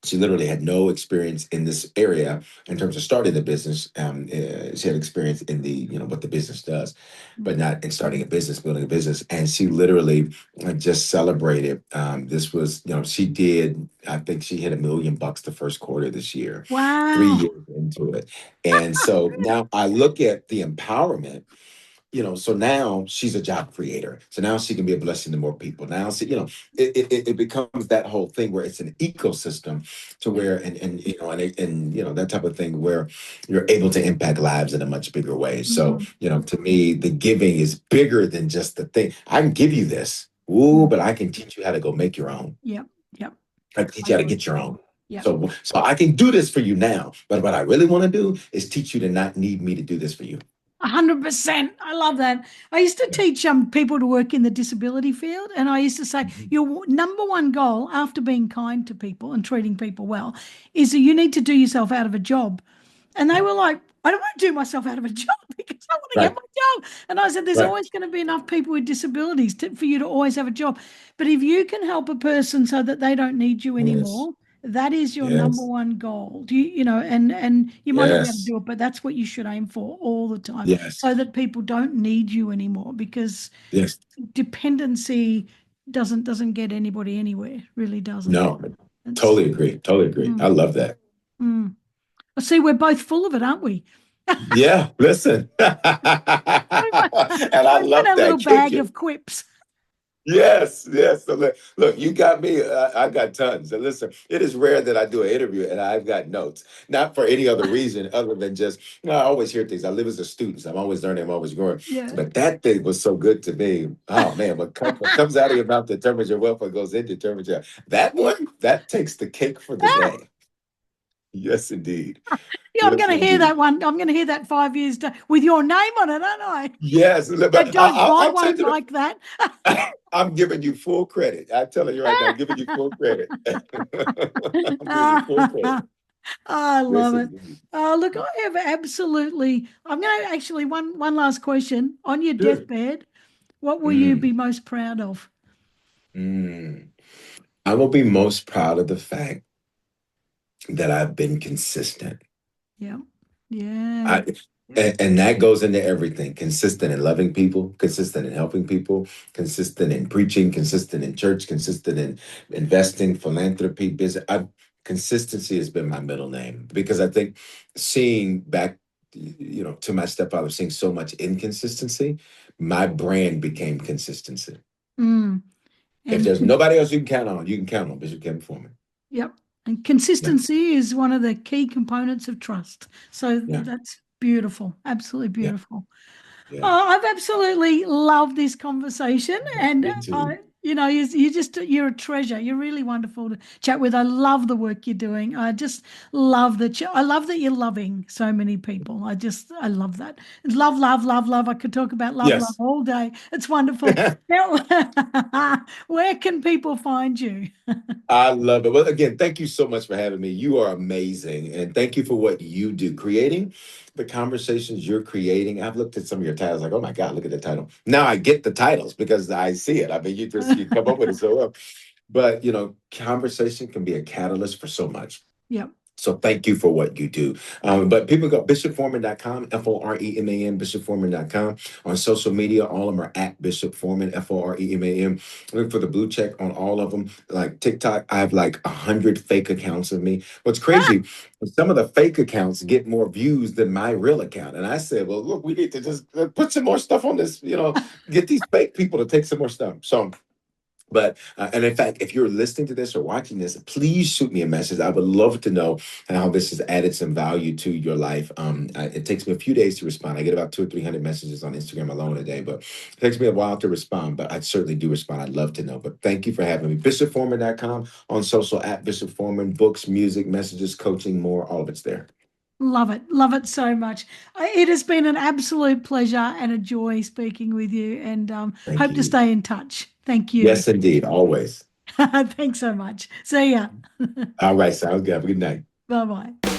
She literally had no experience in this area in terms of starting the business. She had experience in what the business does, but not in starting a business, building a business. And she literally just celebrated. This was, she did. I think she hit $1 million the first quarter this year, three Wow. years into it. And so now I look at the empowerment. So now she's a job creator. So now she can be a blessing to more people. Now, see, it becomes that whole thing where it's an ecosystem to Yep. where, that type of thing where you're able to impact lives in a much bigger way. So, Mm, to me, the giving is bigger than just the thing. I can give you this, ooh, mm. but I can teach you how to go make your own. Yep. Yep. I can teach I you how to agree. get your own. Yep. So I can do this for you now, but what I really want to do is teach you to not need me to do this for you. 100%. I love that. I used to Yeah. teach people to work in the disability field, and I used to say Mhm. your number one goal after being kind to people and treating people well is that you need to do yourself out of a job. And they were like, I don't want to do myself out of a job because I want to get Right, my job. And I said, there's right. always going to be enough people with disabilities for you to always have a job. But if you can help a person so that they don't need you Yes, anymore, that is your number yes, one goal. And you might not be able to yes, do it, but that's what you should aim for all the time, yes, so that people don't need you anymore. Because yes. dependency doesn't get anybody anywhere, really doesn't. No, It's totally agree. Totally agree. I mm, love that. mm. I see we're both full of it, aren't we? Yeah, listen. And We I both got love our little that. Thank bag you. of quips. Yes, yes. So look, you got me. I got tons. And listen, it is rare that I do an interview and I've got notes, not for any other reason other than just, I always hear things. I live as a student, so I'm always learning, I'm always growing. Yeah. But that thing was so good to me. Oh man, what comes out of your mouth determines your wealth, what goes in determines your. That one, that takes the cake for the day. Yes, indeed. Yeah, I'm Yes, going to hear that indeed. one. I'm going to hear that 5 years with your name on it, aren't I? Yes, I but don't. I I'll take won't it. like that. I'm giving you full credit. I'm telling you right now, I'm giving you full credit. I'm giving you full credit. I Yes, love it. indeed. Look, I have absolutely. I'm going to actually one last question. On your Sure. deathbed, what will you Mm, be most proud of? mm. I will be most proud of the fact that I've been consistent. Yeah, yeah, I, and that goes into everything: consistent in loving people, consistent in helping people, consistent in preaching, consistent in church, consistent in investing, philanthropy, business. Consistency has been my middle name because I think seeing back, to my stepfather, seeing so much inconsistency, my brand became consistency. mm. If And there's nobody else you can count on, you can count on Bishop Kevin Foreman. yep, and Yeah, consistency is one of the key components of trust. So yeah, that's beautiful, absolutely yeah, beautiful. yeah. Oh, I've absolutely loved this conversation, and Me too. you're a treasure. You're really wonderful to chat with. I love the work you're doing. I just love I love that you're loving so many people. I love that. Love, love, love, love. I could talk about love, love Yes. all day. It's wonderful. Now, where can people find you? I love it. Well, again, thank you so much for having me. You are amazing. And thank you for what you do, creating the conversations you're creating. I've looked at some of your titles like, oh my God, look at the title. Now I get the titles because I see it. I mean, you come up with it so well. But, conversation can be a catalyst for so much. Yep. So thank you for what you do. But people go bishopforeman.com, Foreman, bishopforeman.com. On social media, all of them are at Bishop Foreman, Foreman. Look for the blue check on all of them. Like TikTok, I have like 100 fake accounts of me. What's crazy, some of the fake accounts get more views than my real account. And I said, well, look, we need to just put some more stuff on this, get these fake people to take some more stuff. So but and in fact, if you're listening to this or watching this, please shoot me a message. I would love to know how this has added some value to your life. It takes me a few days to respond. I get about 200 or 300 messages on Instagram alone a day, but it takes me a while to respond. But I certainly do respond. I'd love to know. But thank you for having me. BishopForeman.com, on social at Bishop Foreman. Books, music, messages, coaching, more. All of it's there. Love it. Love it so much. It has been an absolute pleasure and a joy speaking with you, and Thank hope to you. stay in touch. Thank you. Yes, indeed. Always. Thanks so much. See ya. All right. Sounds good. Have a good night. Bye bye.